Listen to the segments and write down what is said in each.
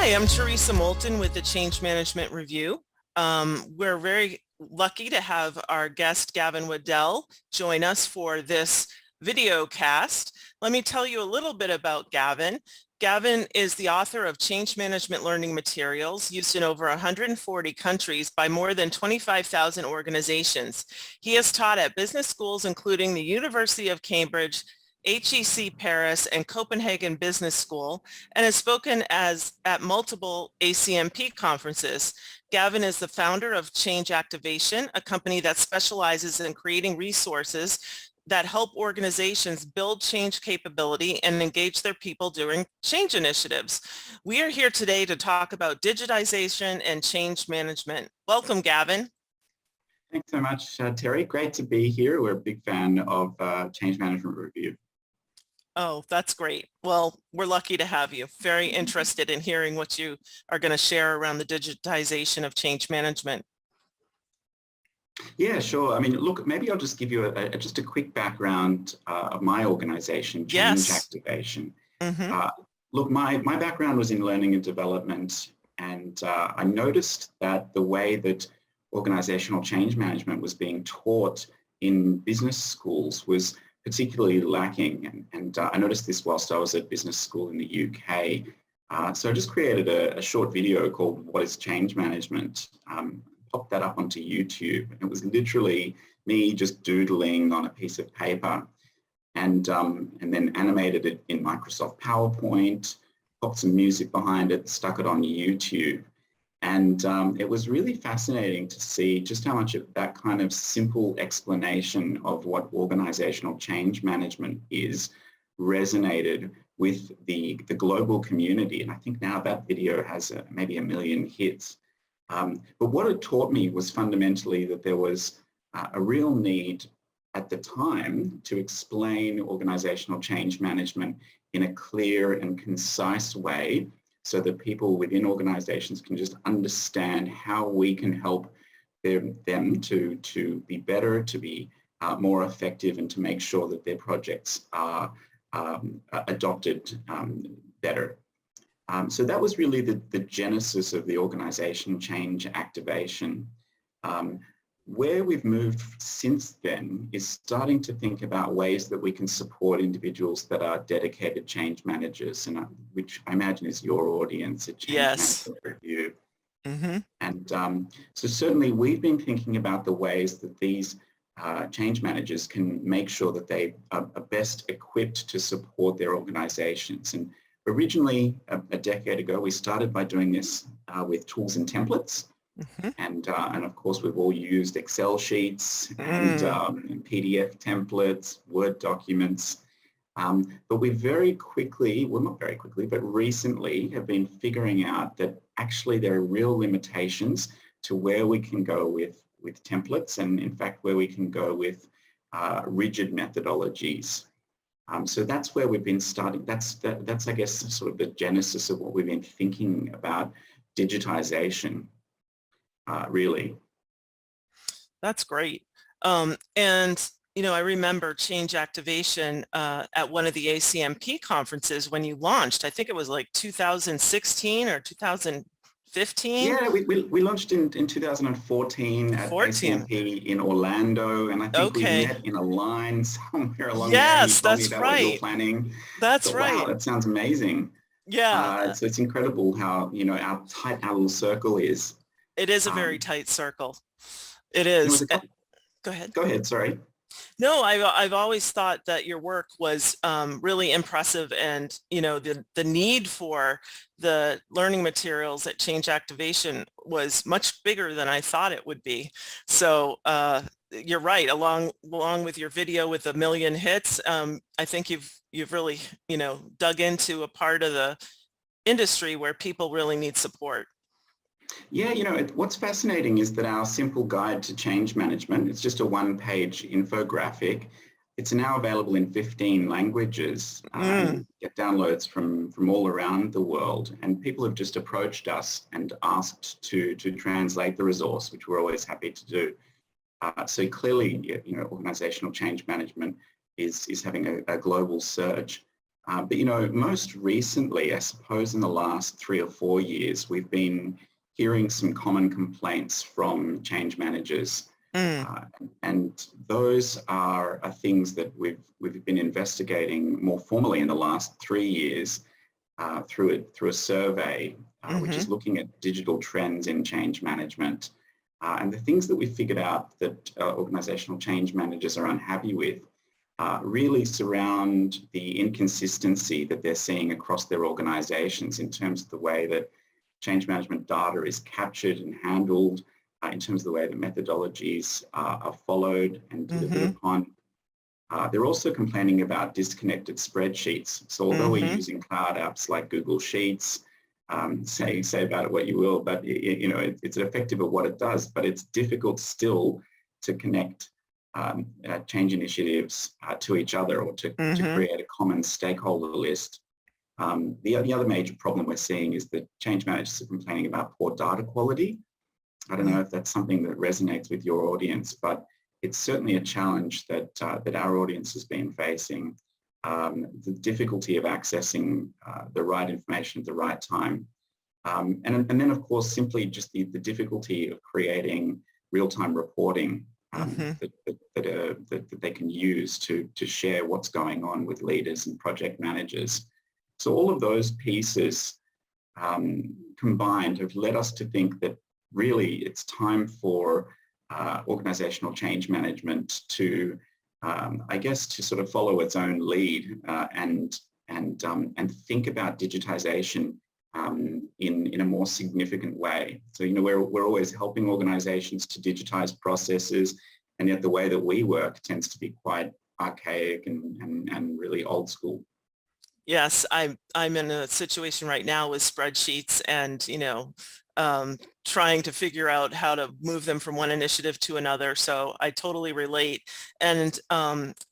Hi, I'm Theresa Moulton with the Change Management Review. We're very lucky to have our guest Gavin Wedell join us for this video cast. Let me tell you a little bit about Gavin. Gavin is the author of Change Management Learning Materials used in over 140 countries by more than 25,000 organizations. He has taught at business schools including the University of Cambridge, HEC Paris, and Copenhagen Business School, and has spoken at multiple ACMP conferences. Gavin is the founder of Change Activation, a company that specializes in creating resources that help organizations build change capability and engage their people during change initiatives. We are here today to talk about digitization and change management. Welcome, Gavin. Thanks so much, Terry. Great to be here. We're a big fan of Change Management Review. Oh, that's great. Well, we're lucky to have you. Very interested in hearing what you are going to share around the digitization of change management. Yeah, sure. I mean, look, maybe I'll just give you just a quick background of my organization, Change Activation. Look, my background was in learning and development, and I noticed that the way that organizational change management was being taught in business schools was particularly lacking, and I noticed this whilst I was at business school in the UK. So I just created a short video called "What is Change Management?" Popped that up onto YouTube. It was literally me just doodling on a piece of paper, and then animated it in Microsoft PowerPoint, popped some music behind it, stuck it on YouTube. And it was really fascinating to see just how much of that kind of simple explanation of what organizational change management is resonated with the global community. And I think now that video has maybe 1 million hits. But what it taught me was fundamentally that there was a real need at the time to explain organizational change management in a clear and concise way, so that people within organizations can just understand how we can help them to be better, to be more effective, and to make sure that their projects are adopted better. So that was really the genesis of the organization Change Activation. Where we've moved since then is starting to think about ways that we can support individuals that are dedicated change managers, and which I imagine is your audience at Change Management Review. And so certainly we've been thinking about the ways that these change managers can make sure that they are best equipped to support their organizations. And originally, a decade ago, we started by doing this with tools and templates. And of course, we've all used Excel sheets and PDF templates, Word documents. But we very quickly, well, not very quickly, but recently have been figuring out that actually there are real limitations to where we can go with templates, and in fact, where we can go with rigid methodologies. So that's where we've been starting. That's I guess, sort of the genesis of what we've been thinking about digitization. Really. That's great. And, you know, I remember Change Activation at one of the ACMP conferences when you launched. I think it was like 2016 or 2015. Yeah, we launched in 2014 at ACMP in Orlando, and I think we met in a line somewhere along there. Yes, that's right. What you're planning. That's right. Wow, that sounds amazing. Yeah. So it's incredible how, you know, how tight our little circle is. It is a very tight circle. It is. Go ahead. Go ahead, sorry. No, I've always thought that your work was really impressive, and, you know, the need for the learning materials at Change Activation was much bigger than I thought it would be. So you're right, along with your video with 1 million hits, I think you've really, you know, dug into a part of the industry where people really need support. Yeah, you know, what's fascinating is that our simple guide to change management, it's just a one-page infographic. It's now available in 15 languages. Get downloads from all around the world, and people have just approached us and asked to translate the resource, which we're always happy to do. So clearly, you know, organizational change management is having a global surge. But, you know, most recently, I suppose in the last 3 or 4 years, we've been hearing some common complaints from change managers. And those are things that we've been investigating more formally in the last 3 years through a survey, which is looking at digital trends in change management. And the things that we figured out that organizational change managers are unhappy with really surround the inconsistency that they're seeing across their organizations in terms of the way that change management data is captured and handled, in terms of the way the methodologies are followed and delivered upon. They're also complaining about disconnected spreadsheets. So although we're using cloud apps like Google Sheets, say about it what you will, but you know, it's effective at what it does, but it's difficult still to connect change initiatives to each other, or to create a common stakeholder list. The other major problem we're seeing is that change managers are complaining about poor data quality. I don't know if that's something that resonates with your audience, but it's certainly a challenge that that our audience has been facing. The difficulty of accessing the right information at the right time. And then, of course, simply just the difficulty of creating real-time reporting that they can use to share what's going on with leaders and project managers. So all of those pieces combined have led us to think that really it's time for organizational change management to, I guess, to sort of follow its own lead and think about digitization in a more significant way. So, you know, we're always helping organizations to digitize processes, and yet the way that we work tends to be quite archaic and really old school. Yes, I'm in a situation right now with spreadsheets, and, you know, trying to figure out how to move them from one initiative to another. So I totally relate. And,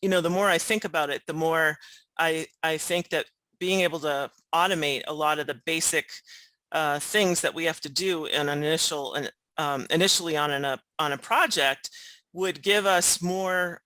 you know, the more I think about it, the more I think that being able to automate a lot of the basic things that we have to do in initially on a project would give us more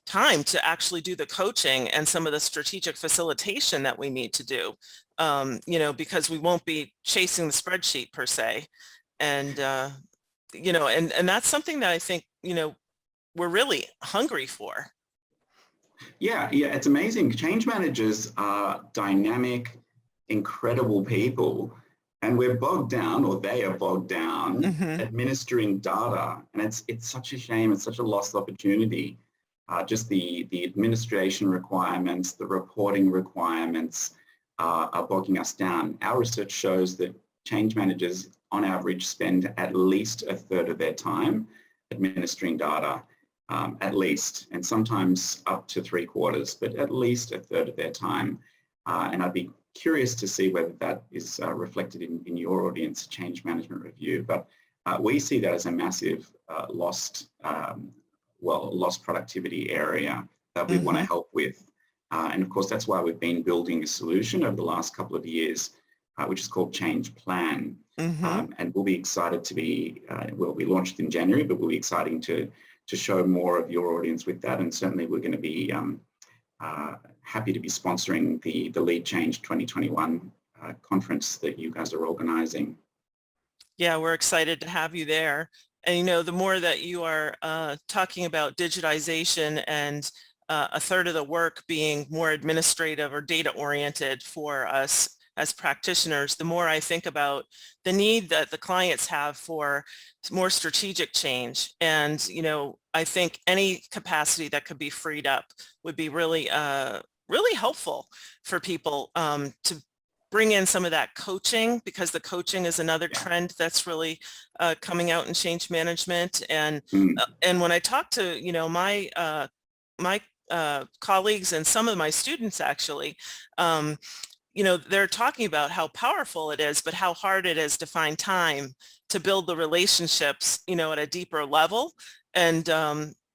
time to actually do the coaching and some of the strategic facilitation that we need to do, you know, because we won't be chasing the spreadsheet per se. And, you know, and that's something that I think, you know, we're really hungry for. Yeah, it's amazing. Change managers are dynamic, incredible people, and we're bogged down, or they are bogged down, administering data. And it's such a shame. It's such a lost opportunity. Just the administration requirements, the reporting requirements are bogging us down. Our research shows that change managers on average spend at least a third of their time administering data, at least, and sometimes up to 3/4, but at least a third of their time. And I'd be curious to see whether that is reflected in your audience change management review. But we see that as a massive lost productivity area that we want to help with. And of course, that's why we've been building a solution over the last couple of years, which is called Change Plan. And we'll be excited to be, we launched in January, but we'll be exciting to show more of your audience with that. And certainly we're going to be happy to be sponsoring the Lead Change 2021 conference that you guys are organizing. Yeah, we're excited to have you there. And, you know, the more that you are talking about digitization and a third of the work being more administrative or data oriented for us as practitioners, the more I think about the need that the clients have for more strategic change. And, you know, I think any capacity that could be freed up would be really, really helpful for people to bring in some of that coaching, because the coaching is another trend that's really coming out in change management. And when I talk to, you know, my colleagues and some of my students actually, you know, they're talking about how powerful it is, but how hard it is to find time to build the relationships, you know, at a deeper level. And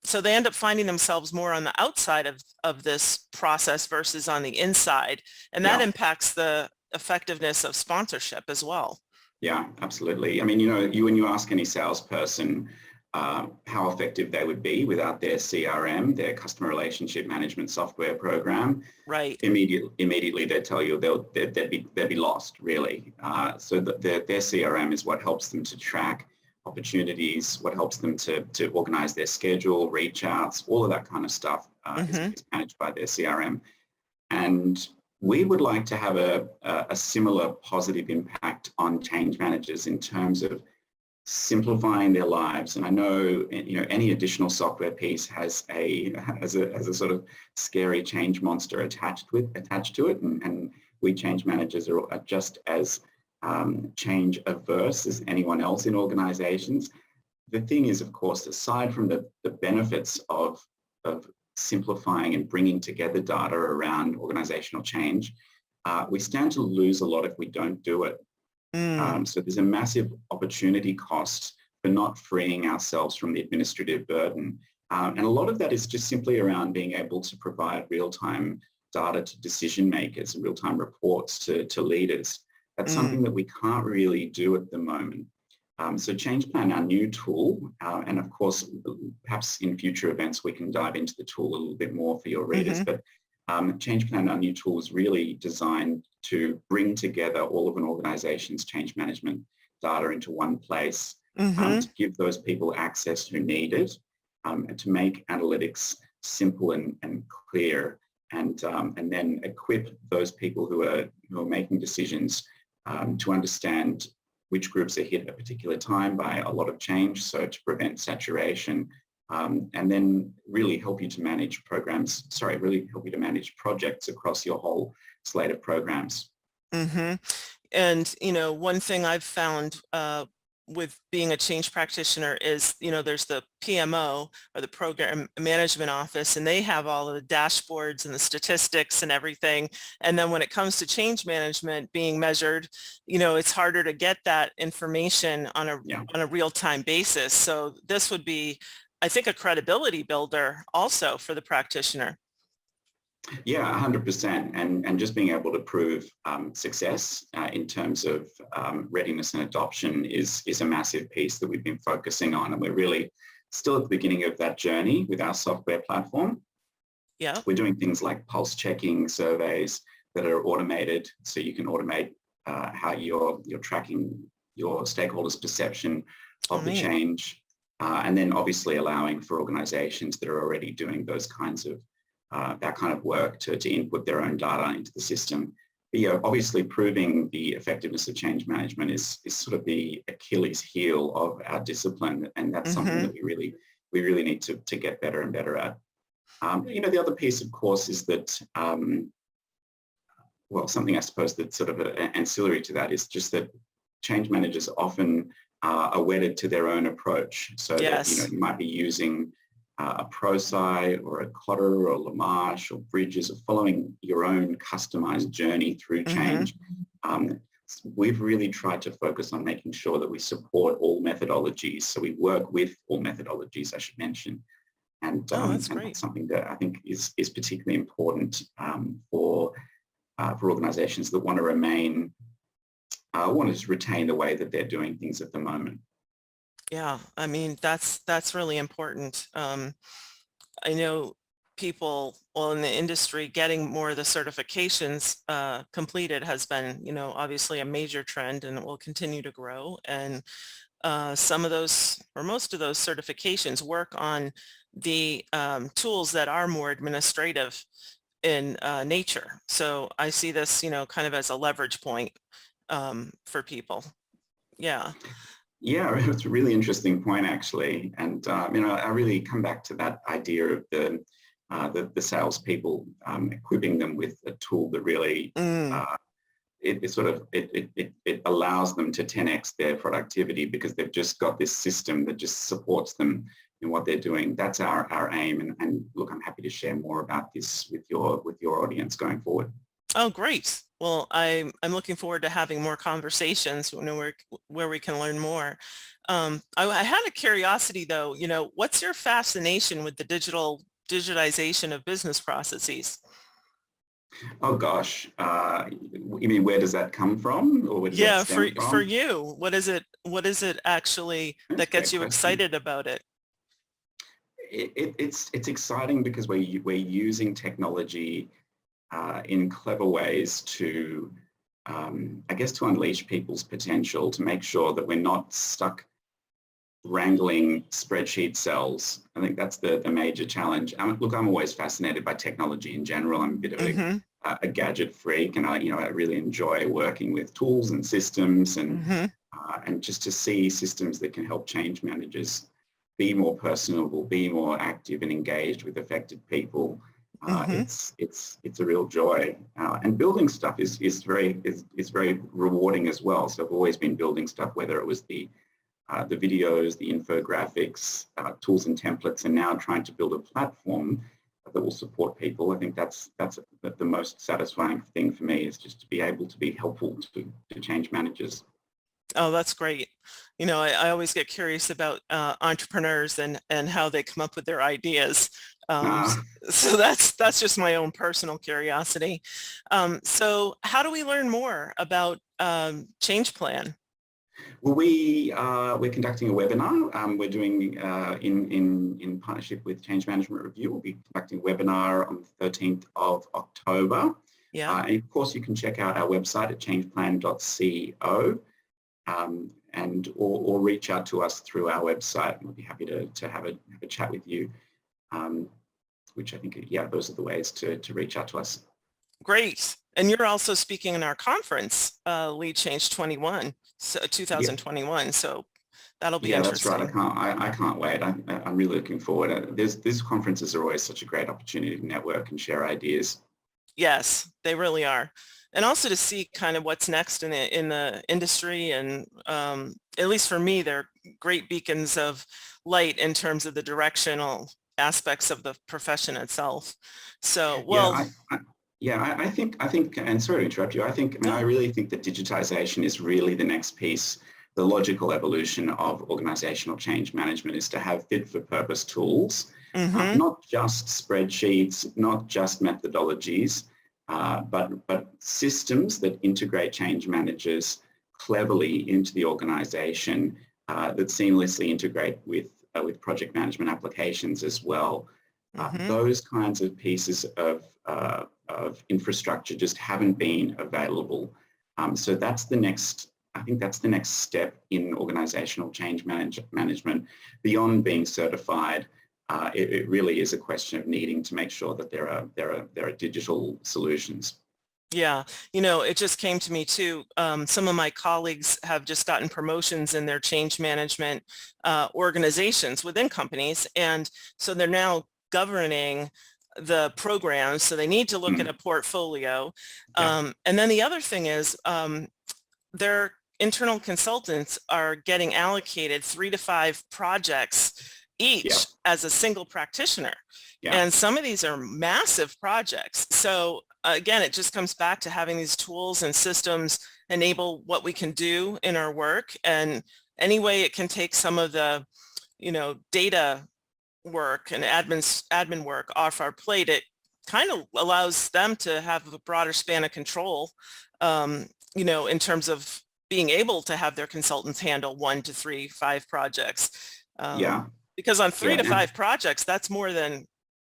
so they end up finding themselves more on the outside of this process versus on the inside. And that impacts the effectiveness of sponsorship as well. Yeah, absolutely. I mean, you know, when you ask any salesperson, how effective they would be without their CRM, their customer relationship management software program. Right. Immediately they'd tell you they'd be lost, really. So their CRM is what helps them to track opportunities, what helps them to organize their schedule, reach outs, all of that kind of stuff is managed by their CRM. And we would like to have a similar positive impact on change managers in terms of simplifying their lives. And I know, any additional software piece has a sort of scary change monster attached to it, and we change managers are just as change averse as anyone else in organizations. The thing is, of course, aside from the benefits of simplifying and bringing together data around organizational change, we stand to lose a lot if we don't do it. So there's a massive opportunity cost for not freeing ourselves from the administrative burden. And a lot of that is just simply around being able to provide real-time data to decision makers, real-time reports to leaders. That's something that we can't really do at the moment. So ChangePlan, our new tool, and of course, perhaps in future events, we can dive into the tool a little bit more for your readers, but ChangePlan, our new tool, is really designed to bring together all of an organization's change management data into one place, to give those people access who need it, and to make analytics simple and clear, and then equip those people who are making decisions to understand which groups are hit at a particular time by a lot of change, so to prevent saturation, and then really help you to manage projects across your whole slate of programs. And, one thing I've found with being a change practitioner is, there's the PMO, or the Program Management Office, and they have all of the dashboards and the statistics and everything. And then when it comes to change management being measured, it's harder to get that information on a real-time basis. So this would be, I think, a credibility builder also for the practitioner. Yeah, 100%. And just being able to prove success in terms of readiness and adoption is a massive piece that we've been focusing on. And we're really still at the beginning of that journey with our software platform. Yeah. We're doing things like pulse checking surveys that are automated, so you can automate how you're tracking your stakeholders' perception of the change. And then obviously allowing for organizations that are already doing those kinds of that kind of work to input their own data into the system. But obviously proving the effectiveness of change management is sort of the Achilles heel of our discipline, and that's something that we really need to get better and better at. The other piece, of course, is that something I suppose that's sort of ancillary to that is just that change managers often are wedded to their own approach. So that you might be using a ProSci or a Cotter or Lamash or Bridges, or following your own customized journey through change. We've really tried to focus on making sure that we support all methodologies. So we work with all methodologies, I should mention. And, that's and great. that's something that I think is particularly important for organizations that want to retain the way that they're doing things at the moment. Yeah, I mean, that's really important. I know people, in the industry, getting more of the certifications completed has been, obviously a major trend, and it will continue to grow. And some of those, or most of those certifications, work on the tools that are more administrative in nature. So I see this, kind of as a leverage point for people. Yeah. Yeah, it's a really interesting point, actually. And, I really come back to that idea of the salespeople equipping them with a tool that really, it allows them to 10x their productivity, because they've just got this system that just supports them in what they're doing. That's our aim. And look, I'm happy to share more about this with your audience going forward. Oh, great. Well, I'm looking forward to having more conversations where we can learn more. I had a curiosity, though. What's your fascination with the digitization of business processes? Oh gosh, you mean where does that come from, or where does that Yeah, stem for from? you, what is it actually That's that a gets great you question. excited about it? It's exciting because we're using technology in clever ways to, I guess, to unleash people's potential, to make sure that we're not stuck wrangling spreadsheet cells. I think that's the major challenge. Look, I'm always fascinated by technology in general. I'm a bit of Mm-hmm. a gadget freak, and I really enjoy working with tools and systems, Mm-hmm. and just to see systems that can help change managers be more personable, be more active and engaged with affected people. Mm-hmm. It's a real joy, and building stuff is very rewarding as well. So I've always been building stuff, whether it was the videos, the infographics, tools and templates, and now trying to build a platform that will support people. I think that's the most satisfying thing for me, is just to be able to be helpful to change managers. Oh, that's great. You know, I always get curious about entrepreneurs and how they come up with their ideas. Uh, So that's just my own personal curiosity. So how do we learn more about Change Plan? well, we're conducting a webinar. We're doing in partnership with Change Management Review. We'll be conducting a webinar on the 13th of October. Yeah, And of course, you can check out our website at changeplan.co. Or reach out to us through our website, and we'll be happy to have a chat with you, which I think, yeah, those are the ways to reach out to us. great. And you're also speaking in our conference, Lead Change 21, so Yeah, 2021. So that'll be yeah, that's right. interesting. I can't wait. I'm really looking forward. These conferences are always such a great opportunity to network and share ideas. Yes, they really are. And also to see kind of what's next in the industry, and at least for me, they're great beacons of light in terms of the directional aspects of the profession itself. So, Yeah, well, I think, and sorry to interrupt you. I no. really think that digitization is really the next piece. The logical evolution of organizational change management is to have fit for purpose tools, Mm-hmm. not just spreadsheets, not just methodologies, but systems that integrate change managers cleverly into the organization, that seamlessly integrate with project management applications as well. Mm-hmm. Those kinds of pieces of infrastructure just haven't been available. So that's the next, I think that's the next step in organizational change management. Beyond being certified, it really is a question of needing to make sure that there are digital solutions. Yeah, you know, it just came to me too. Some of my colleagues have just gotten promotions in their change management organizations within companies. And so they're now governing the programs. So they need to look at Mm, a portfolio. yeah, And then the other thing is their internal consultants are getting allocated 3 to 5 projects yeah, each as a single practitioner. yeah, And some of these are massive projects. So again, it just comes back to having these tools and systems enable what we can do in our work. And any way it can take some of the, you know, data work and admin work off our plate, it kind of allows them to have a broader span of control, you know, in terms of being able to have their consultants handle 1 to 3, 5 projects. yeah, Because on 3 to yeah. 5 projects, that's more than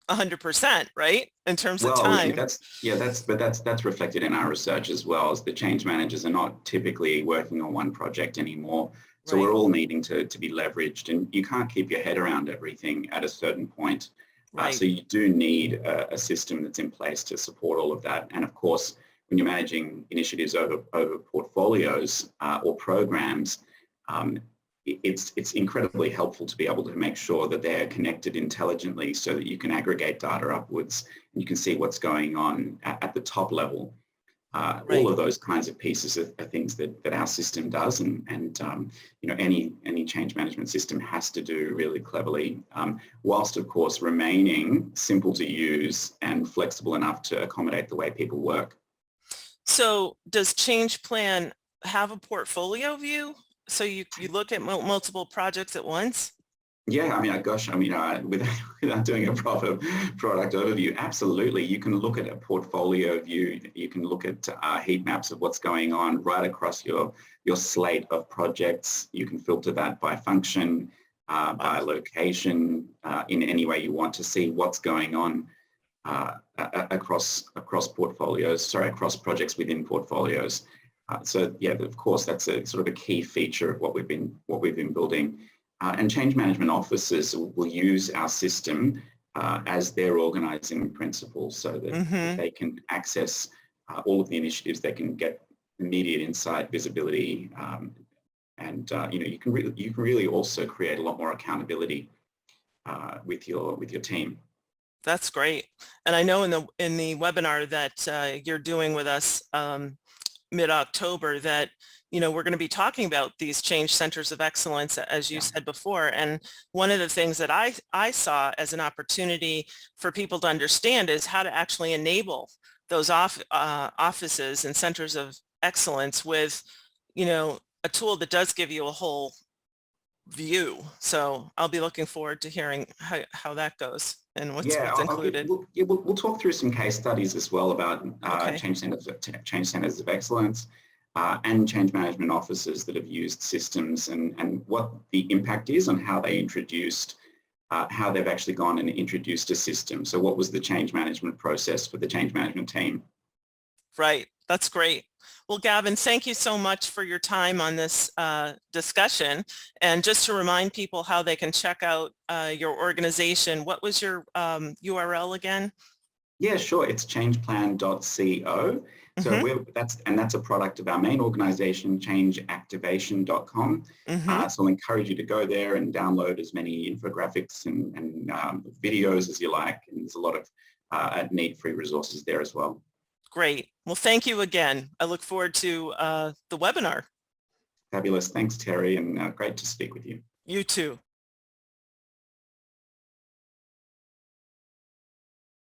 100%, right? In terms of Well, time. that's reflected in our research as well, as the change managers are not typically working on one project anymore. So Right, we're all needing to be leveraged, and you can't keep your head around everything at a certain point. right. So you do need a system that's in place to support all of that. And of course, when you're managing initiatives over portfolios or programs, um, it's incredibly helpful to be able to make sure that they're connected intelligently, so that you can aggregate data upwards and you can see what's going on at the top level. All Right. of those kinds of pieces are things that our system does, and you know, any change management system has to do really cleverly, whilst of course remaining simple to use and flexible enough to accommodate the way people work. So does Change Plan have a portfolio view? So you look at multiple projects at once? Yeah, I mean, gosh, I mean, without doing a proper product overview, absolutely. You can look at a portfolio view. You can look at heat maps of what's going on right across your slate of projects. You can filter that by function, by location, in any way you want to see what's going on across portfolios. Sorry, across projects within portfolios. So yeah, of course, that's a sort of a key feature of what we've been building. And change management officers will use our system as their organizing principle so that they can access all of the initiatives. They can get immediate insight, visibility, and you can really also create a lot more accountability with your team. That's great. And I know in the webinar that you're doing with us mid-October that we're going to be talking about these change centers of excellence, as you said before. And one of the things that I saw as an opportunity for people to understand is how to actually enable those offices and centers of excellence with, a tool that does give you a whole view. So I'll be looking forward to hearing how that goes and what's included. We'll talk through some case studies as well about change centers of excellence. And change management officers that have used systems and what the impact is on how they introduced, how they've actually gone and introduced a system. So what was the change management process for the change management team? Right. That's great. Well, Gavin, thank you so much for your time on this discussion. And just to remind people how they can check out your organization, what was your URL again? Yeah, sure. It's changeplan.co. So that's a product of our main organization, changeactivation.com. So I'll encourage you to go there and download as many infographics and videos as you like. And there's a lot of neat free resources there as well. Great. Well, thank you again. I look forward to the webinar. Fabulous. Thanks, Terry, and great to speak with you. You too.